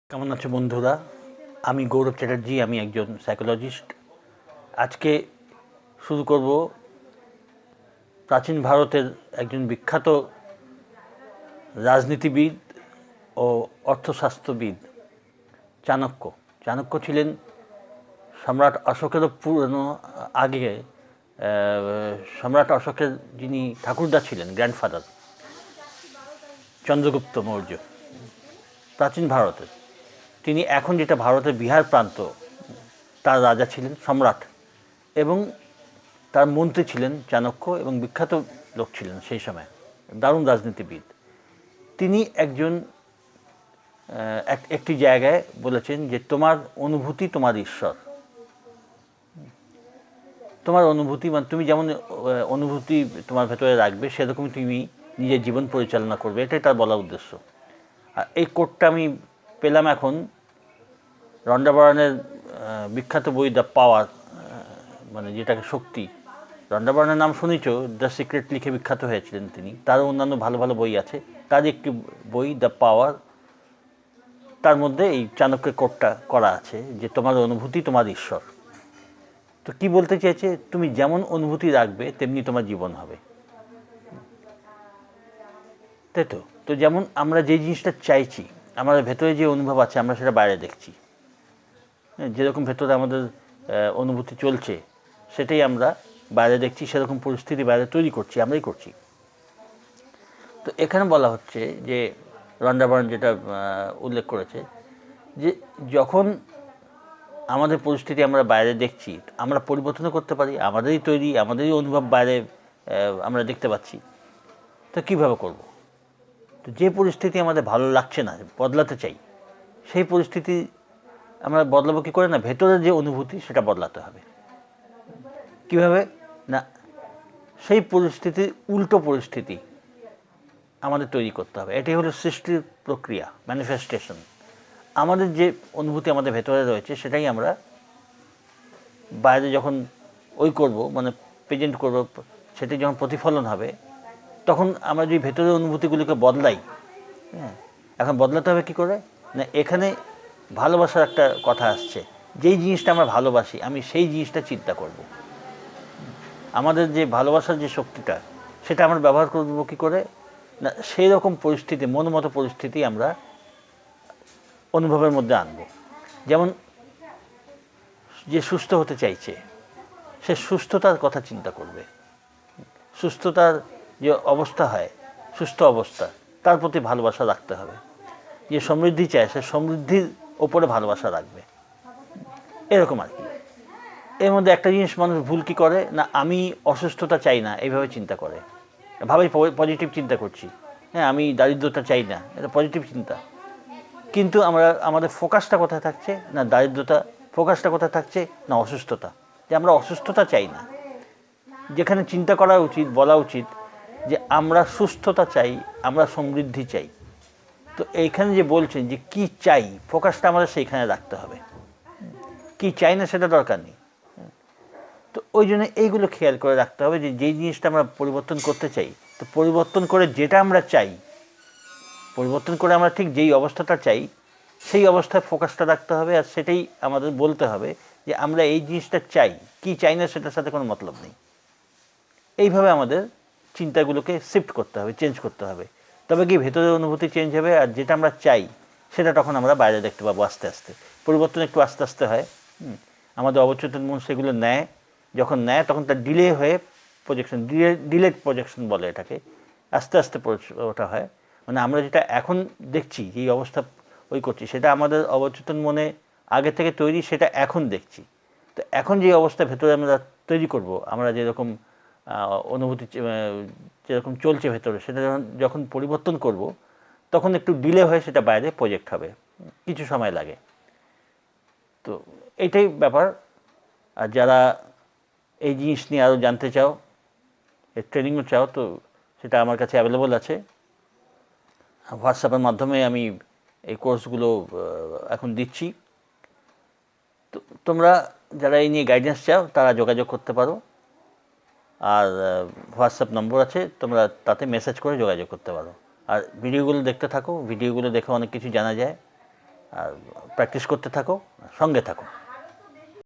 কেমন আছো বন্ধুরা? আমি গৌরব চ্যাটার্জি, আমি একজন সাইকোলজিস্ট। আজকে শুরু করব প্রাচীন ভারতের একজন বিখ্যাত রাজনীতিবিদ ও অর্থশাস্ত্রবিদ চাণক্য। চাণক্য ছিলেন সম্রাট অশোকেরও পুরনো আগে সম্রাট অশোকের যিনি ঠাকুরদা ছিলেন, গ্র্যান্ডফাদার, চন্দ্রগুপ্ত মৌর্য, প্রাচীন ভারতের। তিনি এখন যেটা ভারতের বিহার প্রান্ত, তার রাজা ছিলেন, সম্রাট, এবং তার মন্ত্রী ছিলেন চাণক্য, এবং বিখ্যাত লোক ছিলেন সেই সময়, দারুণ রাজনীতিবিদ। তিনি একটি জায়গায় বলেছেন যে তোমার অনুভূতি তোমার ঈশ্বর। তোমার অনুভূতি মানে তুমি যেমন অনুভূতি তোমার ভেতরে রাখবে, সেরকমই তুমি নিজের জীবন পরিচালনা করবে, এটাই তার বলার উদ্দেশ্য। আর এই কোটটা আমি পেলাম এখন রন্ডা বরানের বিখ্যাত বই দ্য পাওয়ার, মানে যেটাকে শক্তি। রন্ডা বরানের নাম শুনেছ, দ্য সিক্রেট লিখে বিখ্যাত হয়েছিলেন তিনি। তারও অন্যান্য ভালো ভালো বই আছে, তার একটি বই দ্য পাওয়ার, তার মধ্যে এই চাণক্যের কোটটা করা আছে যে তোমার অনুভূতি তোমার ঈশ্বর। তো কি বলতে চেয়েছে, তুমি যেমন অনুভূতি রাখবে তেমনি তোমার জীবন হবে, তাই তো? তো যেমন আমরা যে জিনিসটা চাইছি, আমাদের ভেতরে যে অনুভব আছে আমরা সেটা বাইরে দেখছি। যেরকম ভেতরে আমাদের অনুভূতি চলছে সেটাই আমরা বাইরে দেখছি, সেরকম পরিস্থিতি বাইরে তৈরি করছি, আমরাই করছি। তো এখানে বলা হচ্ছে যে রন্ডা বরণ যেটা উল্লেখ করেছে যে যখন আমাদের পরিস্থিতি আমরা বাইরে দেখছি, আমরা পরিবর্তন করতে পারি, আমাদেরই তৈরি, আমাদেরই অনুভব বাইরে আমরা দেখতে পাচ্ছি। তো কীভাবে করব? তো যে পরিস্থিতি আমাদের ভালো লাগছে না, বদলাতে চাই, সেই পরিস্থিতি আমরা বদলাবো কী করে? না, ভেতরের যে অনুভূতি সেটা বদলাতে হবে। কীভাবে? না, সেই পরিস্থিতির উল্টো পরিস্থিতি আমাদের তৈরি করতে হবে। এটাই হলো সৃষ্টির প্রক্রিয়া, ম্যানিফেস্টেশন। আমাদের যে অনুভূতি আমাদের ভেতরে রয়েছে সেটাই আমরা বাইরে যখন করব, মানে প্রেজেন্ট করব, সেটাই যখন প্রতিফলন হবে, তখন আমরা যদি ভেতরের অনুভূতিগুলিকে বদলাই, হ্যাঁ, এখন বদলাতে হবে কী করে? না, এখানে ভালোবাসার একটা কথা আসছে। যেই জিনিসটা আমরা ভালোবাসি, আমি সেই জিনিসটা চিন্তা করব। আমাদের যে ভালোবাসার যে শক্তিটা, সেটা আমরা ব্যবহার করব কী করে? না, সেই রকম পরিস্থিতি, মতো পরিস্থিতি আমরা অনুভবের মধ্যে আনব। যেমন যে সুস্থ হতে চাইছে, সে সুস্থতার কথা চিন্তা করবে। সুস্থতার যে অবস্থা হয়, সুস্থ অবস্থা, তার প্রতি ভালোবাসা রাখতে হবে। যে সমৃদ্ধি চায়, সে সমৃদ্ধির ওপরে ভালোবাসা রাখবে, এরকম আর কি। এর মধ্যে একটা জিনিস মানুষ ভুল কী করে, না আমি অসুস্থতা চাই না এইভাবে চিন্তা করে, ভাবে পজিটিভ চিন্তা করছি, হ্যাঁ আমি দারিদ্রতা চাই না, এটা পজিটিভ চিন্তা। কিন্তু আমাদের ফোকাসটা কোথায় থাকছে? না দারিদ্রতা, ফোকাসটা কোথায় থাকছে? না অসুস্থতা, যে আমরা অসুস্থতা চাই না। যেখানে চিন্তা করা উচিত, বলা উচিত যে আমরা সুস্থতা চাই, আমরা সমৃদ্ধি চাই। তো এইখানে যে বলছেন যে কি চাই, ফোকাসটা আমাদের সেইখানে রাখতে হবে। কি চাই না সেটা দরকার নেই। তো ওই জন্য এইগুলো খেয়াল করে রাখতে হবে যে যেই জিনিসটা আমরা পরিবর্তন করতে চাই, তো পরিবর্তন করে যেটা আমরা চাই, পরিবর্তন করে আমরা ঠিক যেই অবস্থাটা চাই সেই অবস্থায় ফোকাসটা রাখতে হবে। আর সেটাই আমাদের বলতে হবে যে আমরা এই জিনিসটা চাই, কি চাই না সেটার সাথে কোনো মতলব নেই। এইভাবে আমাদের চিন্তাগুলোকে শিফট করতে হবে, চেঞ্জ করতে হবে। তবে কি ভেতরের অনুভূতি চেঞ্জ হবে, আর যেটা আমরা চাই সেটা তখন আমরা বাইরে দেখতে পাবো আস্তে আস্তে। পরিবর্তন একটু আস্তে আস্তে হয়, আমাদের অবচেতন মন সেগুলো নেয়। যখন নেয় তখন তার ডিলে হয়ে প্রজেকশন, ডিলেড প্রজেকশন বলে এটাকে, আস্তে আস্তে ওটা হয়। মানে আমরা যেটা এখন দেখছি, এই অবস্থা করছি, সেটা আমাদের অবচেতন মনে আগে থেকে তৈরি, সেটা এখন দেখছি। তো এখন যে অবস্থা ভেতরে আমরা তৈরি করব, আমরা যেরকম অনুভূতি যেরকম চলছে ভেতরে, সেটা যখন পরিবর্তন করব, তখন একটু ডিলে হয়ে সেটা বাইরে প্রজেক্ট হবে, কিছু সময় লাগে। তো এইটাই ব্যাপার। আর যারা এই জিনিস নিয়ে আরও জানতে চাও, এর ট্রেনিংও চাও, তো সেটা আমার কাছে অ্যাভেলেবল আছে। হোয়াটসঅ্যাপের মাধ্যমে আমি এই কোর্সগুলো এখন দিচ্ছি। তো তোমরা যারা এই নিয়ে গাইডেন্স চাও তারা যোগাযোগ করতে পারো। আর হোয়াটসঅ্যাপ নম্বর আছে, তোমরা তাতে মেসেজ করে যোগাযোগ করতে পারো। আর ভিডিওগুলো দেখতে থাকো, ভিডিওগুলো দেখে অনেক কিছু জানা যায়। আর প্র্যাকটিস করতে থাকো, সঙ্গে থাকো।